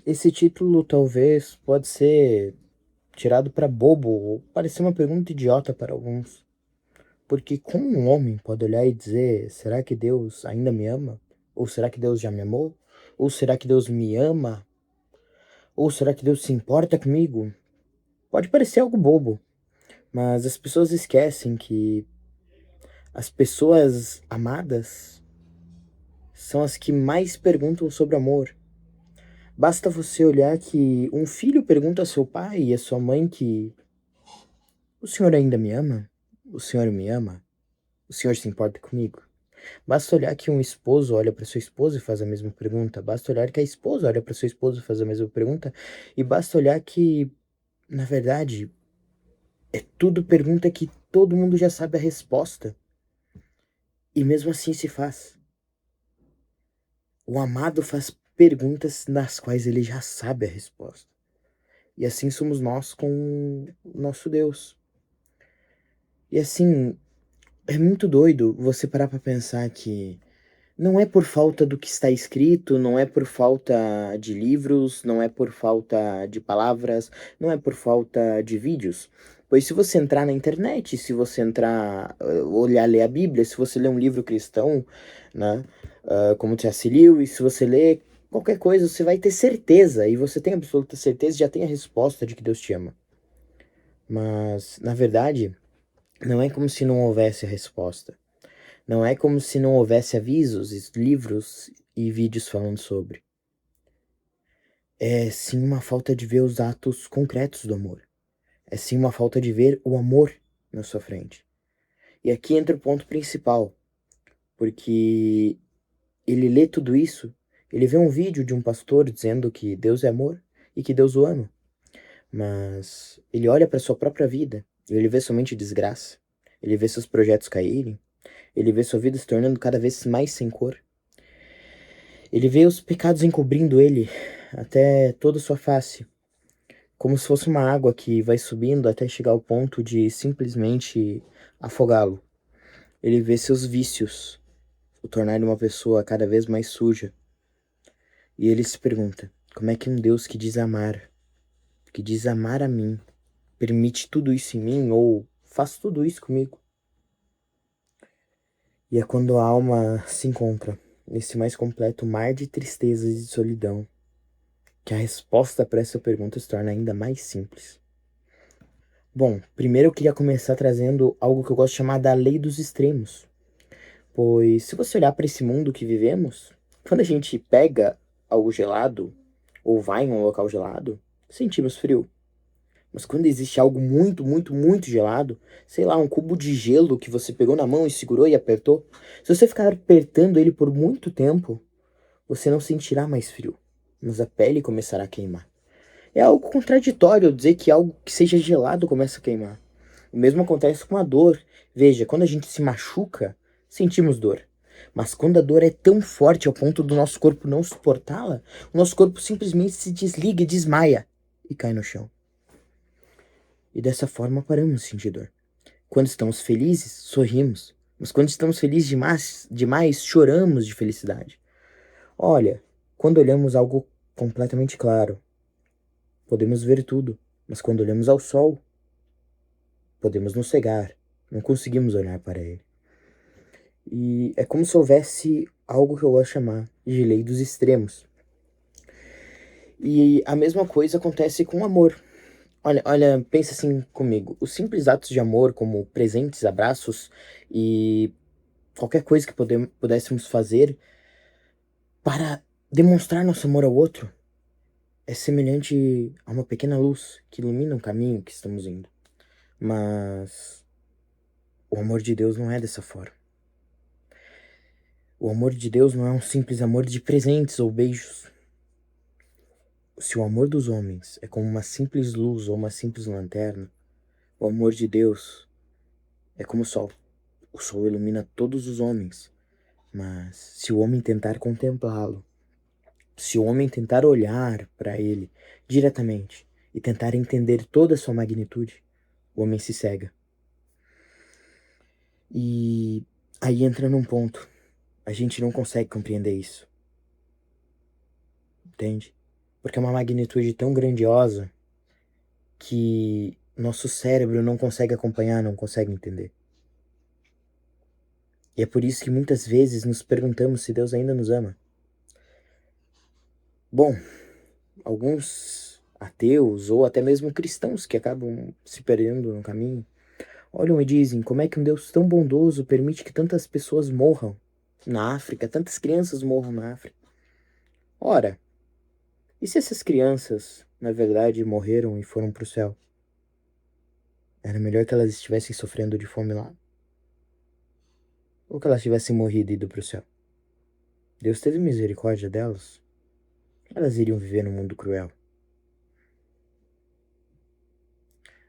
Esse título talvez pode ser tirado para bobo ou parecer uma pergunta idiota para alguns. Porque como um homem pode olhar e dizer, será que Deus ainda me ama? Ou será que Deus já me amou? Ou será que Deus me ama? Ou será que Deus se importa comigo? Pode parecer algo bobo, mas as pessoas esquecem que as pessoas amadas são as que mais perguntam sobre amor. Basta você olhar que um filho pergunta ao seu pai e à sua mãe que o senhor ainda me ama? O senhor me ama? O senhor se importa comigo? Basta olhar que um esposo olha para sua esposa e faz a mesma pergunta. Basta olhar que a esposa olha para sua esposa e faz a mesma pergunta. E basta olhar que, na verdade, é tudo pergunta que todo mundo já sabe a resposta. E mesmo assim se faz. O amado faz perguntas nas quais ele já sabe a resposta. E assim somos nós com o nosso Deus. E assim, é muito doido você parar pra pensar que não é por falta do que está escrito, não é por falta de livros, não é por falta de palavras, não é por falta de vídeos. Pois se você entrar na internet, se você entrar, olhar, ler a Bíblia, se você ler um livro cristão, né, como C.S. Lewis, se você ler qualquer coisa, você vai ter certeza, e você tem absoluta certeza, já tem a resposta de que Deus te ama. Mas, na verdade, não é como se não houvesse a resposta. Não é como se não houvesse avisos, livros e vídeos falando sobre. É sim uma falta de ver os atos concretos do amor. É sim uma falta de ver o amor na sua frente. E aqui entra o ponto principal, porque ele lê tudo isso, ele vê um vídeo de um pastor dizendo que Deus é amor e que Deus o ama, mas ele olha para sua própria vida e ele vê somente desgraça. Ele vê seus projetos caírem, ele vê sua vida se tornando cada vez mais sem cor. Ele vê os pecados encobrindo ele até toda sua face, como se fosse uma água que vai subindo até chegar ao ponto de simplesmente afogá-lo. Ele vê seus vícios o tornarem uma pessoa cada vez mais suja. E ele se pergunta: como é que um Deus que diz amar a mim, permite tudo isso em mim ou faz tudo isso comigo? E é quando a alma se encontra nesse mais completo mar de tristezas e de solidão que a resposta para essa pergunta se torna ainda mais simples. Bom, primeiro eu queria começar trazendo algo que eu gosto de chamar da lei dos extremos. Pois se você olhar para esse mundo que vivemos, quando a gente pega algo gelado ou vai em um local gelado, sentimos frio. Mas quando existe algo muito, muito, muito gelado, sei lá, um cubo de gelo que você pegou na mão e segurou e apertou, se você ficar apertando ele por muito tempo, você não sentirá mais frio, mas a pele começará a queimar. É algo contraditório dizer que algo que seja gelado começa a queimar. O mesmo acontece com a dor. Veja, quando a gente se machuca, sentimos dor. Mas quando a dor é tão forte ao ponto do nosso corpo não suportá-la, o nosso corpo simplesmente se desliga e desmaia e cai no chão. E dessa forma paramos de sentir dor. Quando estamos felizes, sorrimos. Mas quando estamos felizes demais, choramos de felicidade. Olha, quando olhamos algo completamente claro, podemos ver tudo. Mas quando olhamos ao sol, podemos nos cegar. Não conseguimos olhar para ele. E é como se houvesse algo que eu gosto de chamar de lei dos extremos. E a mesma coisa acontece com o amor. Olha, pensa assim comigo. Os simples atos de amor, como presentes, abraços e qualquer coisa que pudéssemos fazer para demonstrar nosso amor ao outro, é semelhante a uma pequena luz que ilumina o caminho que estamos indo. Mas o amor de Deus não é dessa forma. O amor de Deus não é um simples amor de presentes ou beijos. Se o amor dos homens é como uma simples luz ou uma simples lanterna, o amor de Deus é como o sol. O sol ilumina todos os homens, mas se o homem tentar contemplá-lo, se o homem tentar olhar para ele diretamente e tentar entender toda a sua magnitude, o homem se cega. E aí entra num ponto. A gente não consegue compreender isso, entende? Porque é uma magnitude tão grandiosa que nosso cérebro não consegue acompanhar, não consegue entender. E é por isso que muitas vezes nos perguntamos se Deus ainda nos ama. Bom, alguns ateus ou até mesmo cristãos que acabam se perdendo no caminho olham e dizem: como é que um Deus tão bondoso permite que tantas pessoas morram na África, tantas crianças morram na África? Ora, e se essas crianças, na verdade, morreram e foram para o céu? Era melhor que elas estivessem sofrendo de fome lá? Ou que elas tivessem morrido e ido para o céu? Deus teve misericórdia delas? Elas iriam viver num mundo cruel.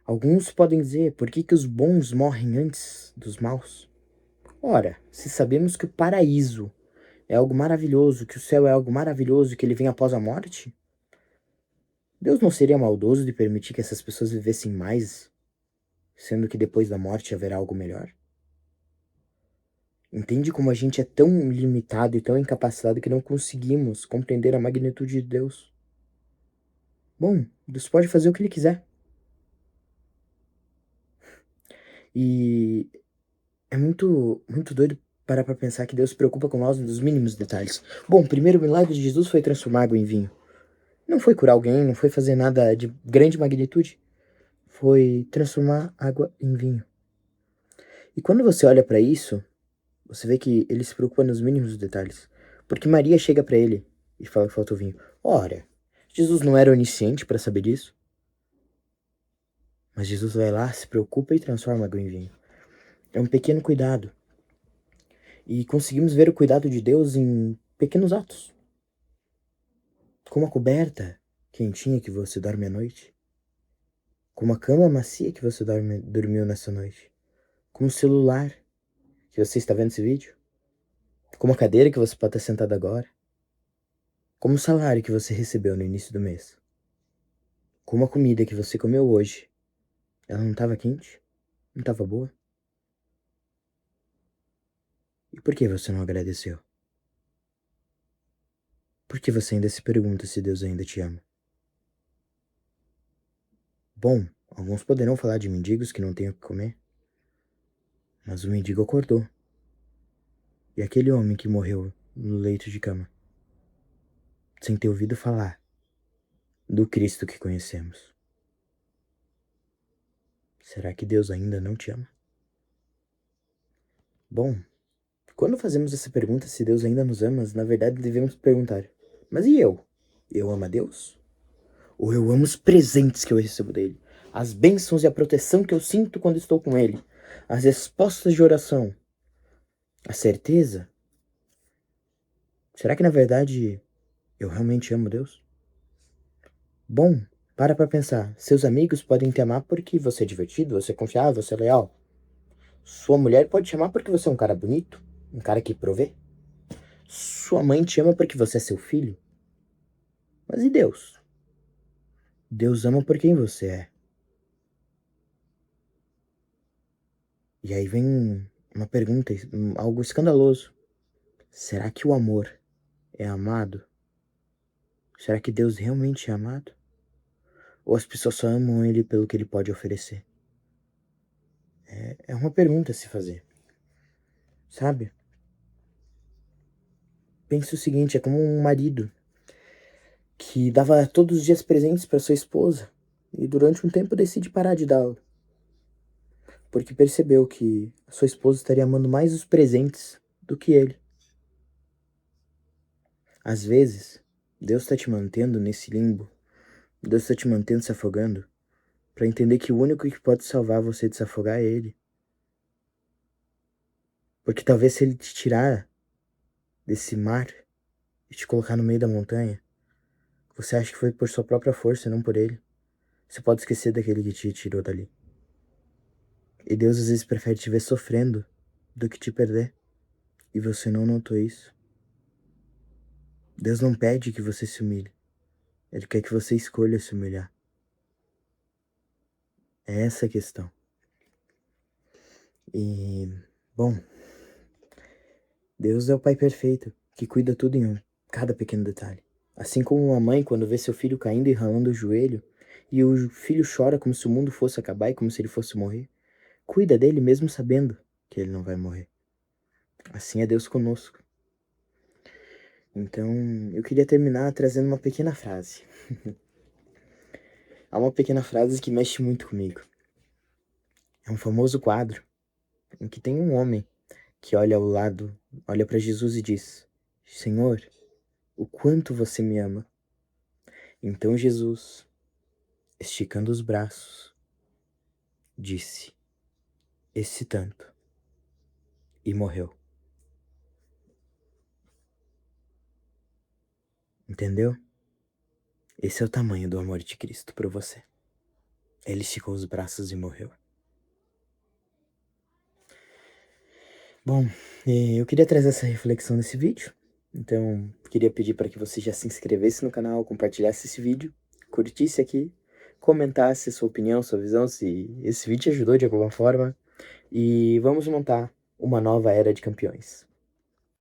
Alguns podem dizer: por que os bons morrem antes dos maus? Ora, se sabemos que o paraíso é algo maravilhoso, que o céu é algo maravilhoso, que ele vem após a morte, Deus não seria maldoso de permitir que essas pessoas vivessem mais, sendo que depois da morte haverá algo melhor? Entende como a gente é tão limitado e tão incapacitado que não conseguimos compreender a magnitude de Deus? Bom, Deus pode fazer o que ele quiser. E é muito doido parar pra pensar que Deus se preocupa com nós nos mínimos detalhes. Bom, o primeiro milagre de Jesus foi transformar água em vinho. Não foi curar alguém, não foi fazer nada de grande magnitude. Foi transformar água em vinho. E quando você olha pra isso, você vê que ele se preocupa nos mínimos detalhes. Porque Maria chega pra ele e fala que faltou vinho. Ora, Jesus não era onisciente pra saber disso? Mas Jesus vai lá, se preocupa e transforma água em vinho. É um pequeno cuidado. E conseguimos ver o cuidado de Deus em pequenos atos. Como a coberta quentinha que você dorme à noite. Como a cama macia que você dormiu nessa noite. Como o celular que você está vendo esse vídeo. Como a cadeira que você pode estar sentado agora. Como o salário que você recebeu no início do mês. Como a comida que você comeu hoje. Ela não estava quente? Não estava boa? E por que você não agradeceu? Por que você ainda se pergunta se Deus ainda te ama? Bom, alguns poderão falar de mendigos que não têm o que comer. Mas o mendigo acordou. E aquele homem que morreu no leito de cama, sem ter ouvido falar do Cristo que conhecemos. Será que Deus ainda não te ama? Bom, quando fazemos essa pergunta se Deus ainda nos ama, na verdade devemos perguntar: mas e eu? Eu amo a Deus? Ou eu amo os presentes que eu recebo dele? As bênçãos e a proteção que eu sinto quando estou com ele? As respostas de oração? A certeza? Será que na verdade eu realmente amo Deus? Bom, para pensar. Seus amigos podem te amar porque você é divertido, você é confiável, você é leal. Sua mulher pode te amar porque você é um cara bonito, um cara que provê. Sua mãe te ama porque você é seu filho. Mas e Deus? Deus ama por quem você é. E aí vem uma pergunta, algo escandaloso. Será que o amor é amado? Será que Deus realmente é amado? Ou as pessoas só amam ele pelo que ele pode oferecer? É uma pergunta a se fazer, sabe? Pense o seguinte, é como um marido que dava todos os dias presentes para sua esposa e durante um tempo decide parar de dar, porque percebeu que a sua esposa estaria amando mais os presentes do que ele. Às vezes, Deus está te mantendo nesse limbo, Deus está te mantendo se afogando, para entender que o único que pode salvar você de se afogar é Ele. Porque talvez se Ele te tirar desse mar e te colocar no meio da montanha, você acha que foi por sua própria força, não por Ele. Você pode esquecer daquele que te tirou dali. E Deus às vezes prefere te ver sofrendo do que te perder. E você não notou isso. Deus não pede que você se humilhe. Ele quer que você escolha se humilhar. É essa a questão. E, bom, Deus é o Pai perfeito, que cuida tudo em cada pequeno detalhe. Assim como uma mãe, quando vê seu filho caindo e ralando o joelho, e o filho chora como se o mundo fosse acabar e como se ele fosse morrer, cuida dele mesmo sabendo que ele não vai morrer. Assim é Deus conosco. Então, eu queria terminar trazendo uma pequena frase. Há uma pequena frase que mexe muito comigo. É um famoso quadro em que tem um homem que olha ao lado, olha para Jesus e diz: Senhor, o quanto você me ama. Então Jesus, esticando os braços, disse: esse tanto, e morreu. Entendeu? Esse é o tamanho do amor de Cristo por você. Ele esticou os braços e morreu. Bom, eu queria trazer essa reflexão nesse vídeo. Então, queria pedir para que você já se inscrevesse no canal, compartilhasse esse vídeo, curtisse aqui, comentasse sua opinião, sua visão, se esse vídeo te ajudou de alguma forma. E vamos montar uma nova era de campeões.